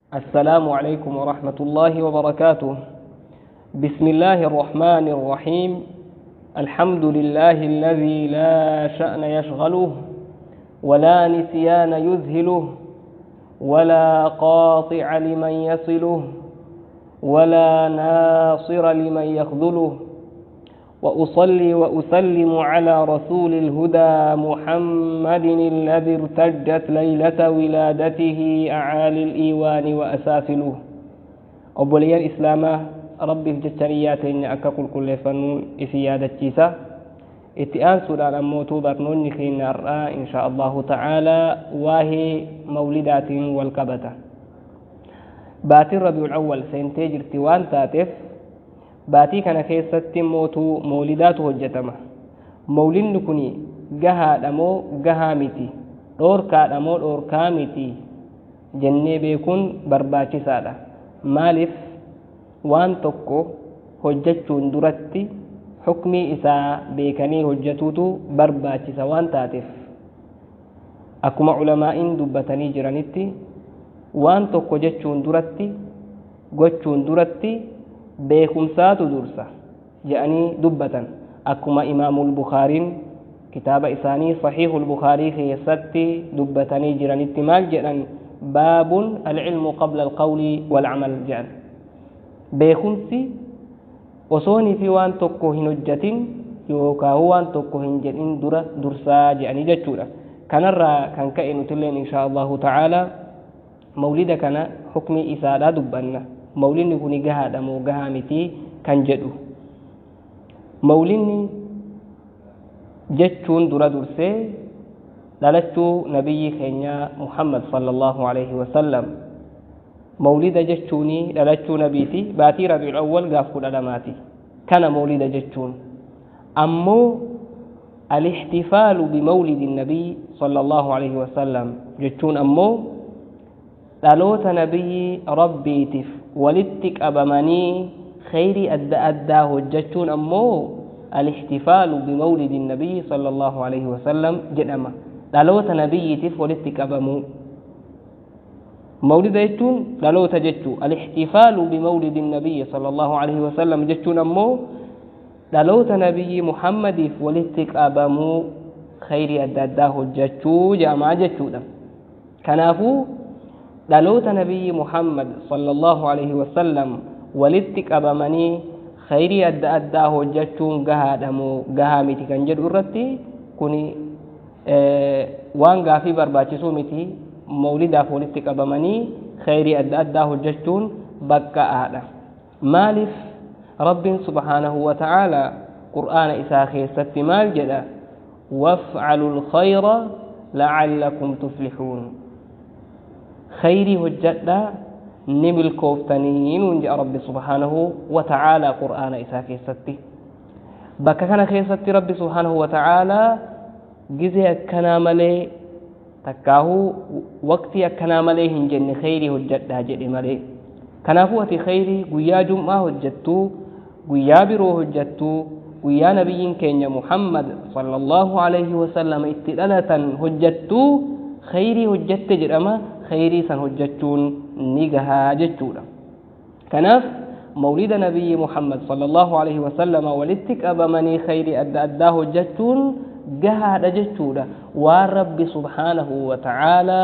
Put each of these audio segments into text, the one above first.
السلام عليكم ورحمة الله وبركاته. بسم الله الرحمن الرحيم. الحمد لله الذي لا شأن يشغله ولا نسيان يذهله ولا قاطع لمن يصله ولا ناصر لمن يخذله، وأصلي وأسلم على رسول الهدى محمد الذي ارتجت ليلة ولادته أعالي الإيوان وأسافله. أبولي الإسلام ربي في جتريات إن أكاكل كل فنون إسيادة جيسا اتئان سودان أموتو برنون نخين أرآ إن شاء الله تعالى واهي مولدات والكبتة باتي الربيع الأول سينتجر تيوان تاتف باتي كان كيستي موتو مولدات هجتما مولين كني جها دمو جها متي دوركا دمو دوركا متي جنة بيكون برباچي سادا مالف وان توكو هجتشون درتي حكمي إسا بيكني هجتوتو برباچي سوان تاتف أكما علماء دبتني جرانيتي وان توكو جتشون درتي gochuun duratti beekumsaatu dursa jedhanii dubbatan. Akkuma imaamul Bukaariin kitaaba isaanii sahiihul Bukaarii keessatti dubbatanii jiranitti maal jedhan, baabun al-ilmu qabla al-qawli wal-amal jedhan. Beekumsi osoonii fi waan tokko hin hojjatin yookaan waan tokko hin jedhin dura dursaa jedhanii jechuudha. Kanarraa kan ka'e nutilleen insha Allahu ta'ala mawlida kana hukmi isaadhaa dubbanna. Mawlinni kuni gahaadha moo gahaa miti kan jedhu. Mawlinni jechuun dura dursee dhalachuu nabiyyi keenya Muhammad sallallahu alaihi wasallam. Mawlida jechuuni dhalachuu nabiiti baatii Rabiul Awwal gaaf 12 kana mawlida jechuun. Ammoo al-ihtifaalu bi mawlidi nabii sallallahu alaihi wasallam jechuun ammoo dhaloota nabiyyi rabbiitiif walitti qabamanii khayrii adda addaa hojjechuun ammoo al-ihtifaalu bi mawlidi nabii sallallahu alaihi wasallam jedhama. Dhaloota nabiyyiitiif walitti qabamuu. Mawlida jechuun dhaloota jechuu. Al-ihtifaalu bi mawlidi nabii sallallahu alaihi wasallam jechuun ammoo dhaloota nabiyyi Muhammadiif walitti qabamuu khayrii adda addaa hojjechuu jedhama jechuudha. Kanaafuu dhaloota nabiyyi Muhammad sallallahu alaihi wasallam walitti qabamanii khayrii adda addaa hojjechuun gahaadha moo gahaa miti kan jedhu irratti kuni waan gaafii barbaachisuu miti. Mawlidaaf walitti qabamanii khayrii adda addaa hojjechuun baqqa'aadha. Maaliif rabbiin subhaanahu wa ta'ala qur'aana isaa keessatti maal jedha, waf'alul khayra la'allakum tuflihuun. خيري هجدا نمل كوفتنين ونجا ربي سبحانه وتعالى قرآن إساء كيستي بكا كان كيستي ربي سبحانه وتعالى جزي أكنا ملي تكاهو وقتي أكنا ملي هنجن خيري هجدا جدي ملي كنافوة خيري قويا جمعة هجدتو قويا برو هجدتو قويا نبي كينيا محمد صلى الله عليه وسلم اتلالة هجدتو خيري هجدت جرما خيري سن هجتون نيغها جتودا. كناف مولد نبي محمد صلى الله عليه وسلم ولتك أبمني خيري أدى هجتون جها جتودا. والرب سبحانه وتعالى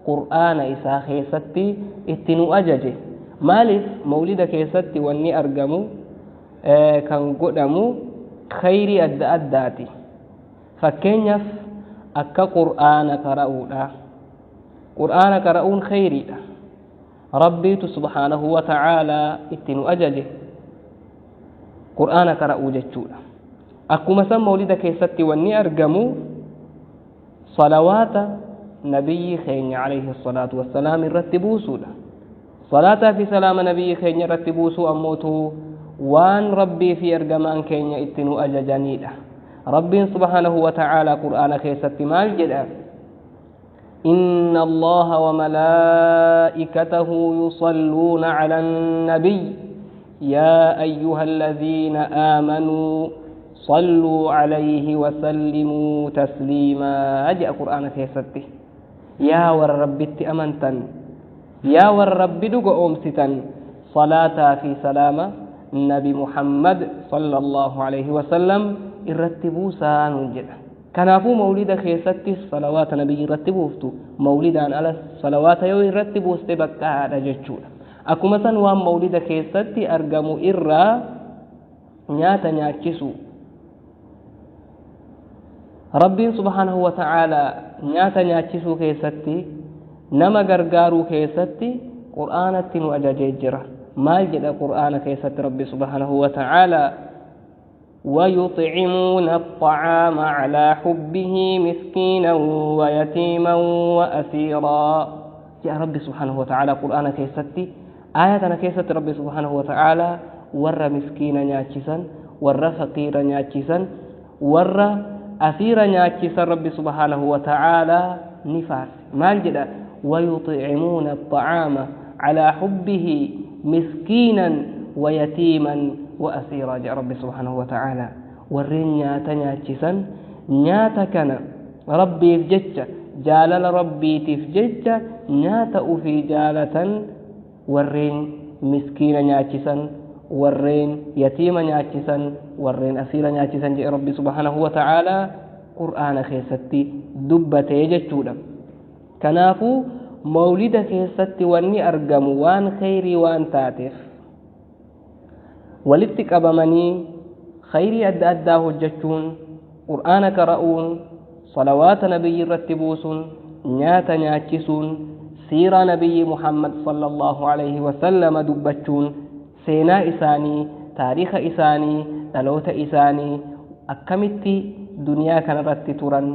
قرآن إسا خيستي اتنو أججه مالف مولد كيستي واني أرقمو كان قدمو خيري أداتي فكينيف أكا قرآن قرأولا. قرآن قرؤون خيري ربي سبحانه وتعالى اتنو أججه قرآن قرؤوا جتشولا. أكو مسا مولد كيستي واني أرقمو صلوات نبي خيني عليه الصلاة والسلام رتبوا سولا. صلاة في سلام نبي خيني رتبوا سو أموتو وان ربي في أرقمان كيني اتنو أججانيلا. ربي سبحانه وتعالى قرآن كيستي مال جدا، إن الله وملائكته يصلون على النبي يا أيها الذين آمنوا صلوا عليه وسلموا تسليما. أجأ قرآن كيستي يا ورب أمنتا يا والرب دقو أمستا صلاة في سلامة النبي محمد صلى الله عليه وسلم الرتبوا سان جدا كنافو مولد خيستي صلوات نبي رتبوفتو مولدا على صلوات يو رتبوا استبقى هذا جتشولا أكو مثلا وان مولد خيستي أرقموا إرى نياتا نياتشسو ربي سبحانه وتعالى نياتا نياتشسو خيستي نما غرغارو خيستي قرآنة وأجاجيجرة ما جد قرآن خيست ربي سبحانه وتعالى ويطعمون الطعام على حبه مسكينا ويتيما وأسيرا يا ربي سبحانه وتعالى قرآن كيستي آية كيست ربي سبحانه وتعالى ور مسكينا نياتشسا ور فقيرا نياتشسا ور أسيرا نياتشسا ربي سبحانه وتعالى نفاس ما جدا ويطعمون الطعام على حبه مسكينا ويتيما وأسيرا جاء ربي سبحانه وتعالى ورين نياتا نياتشسا نياتا كان ربي فجتش جالل ربي تفجتش نياتا في جالة ورين مسكينا نياتشسا ورين يتيما نياتشسا ورين أسيرا نياتشسا جاء ربي سبحانه وتعالى قرآن خيستي دبت يجتشودا كنافو مولد خيستي واني أرقم وان خيري وان تاتف walitti qabamanii khayrii adda addaa hojjechuun qur'aana qara'uun salawaata nabiyyi irratti buusuun nyaata nyaachisuun siiraa nabiyyi muhammad sallallahu alaihi wasallam dubbachuun seenaa isaanii taariikha isaanii dhaloota isaanii akkamitti duniyaa kanarratti turan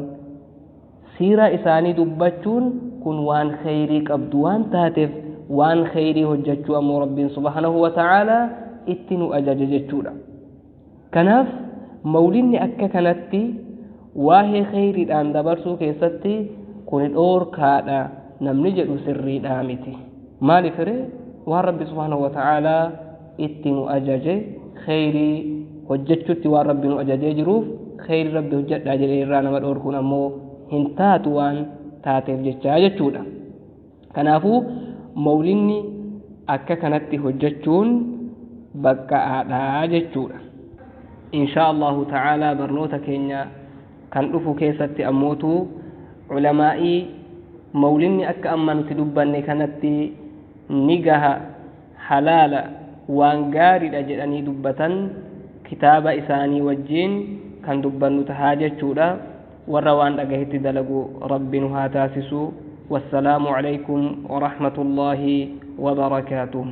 siiraa isaanii dubbachuun kun waan khayrii qabdu waan taateef waan khayrii hojjechuu ammoo rabbiin subhanahu wa ta'ala ittinu ajaja jechuudha kanaaf mawlidni akka kanatti waa'ee khayriidhaan dabarsuu keessatti kun dhoorkaadha namni jedhu sirriidhaa miti maaliif waan rabbi subhanahu wa ta'ala ittinu ajaje khayrii hojjechuutti waan rabbi nu ajajee jiruuf khayrii rabbi hojjedhaa jedhee irraa nama dhoorkuun ammoo hin taatu waan taateef jechaa jechuudha kanaafuu mawlidni akka kanatti hojjechuun baqqa'aadhaa jechuudha inshaa allahu ta'aalaa barnoota keenya kan dhufu keessatti ammootu ulamaa'ii mawlidni akka amma nuti dubbanne kanatti ni gaha halaala waan gaariidha jedhanii dubbatan kitaaba isaanii wajjiin kan dubbannu tahaa jechuudha warra waan dhagahetti dalagu rabbi nu haa taasisu wassalaamu alaykum wa rahmatullaahi wa barakaatuh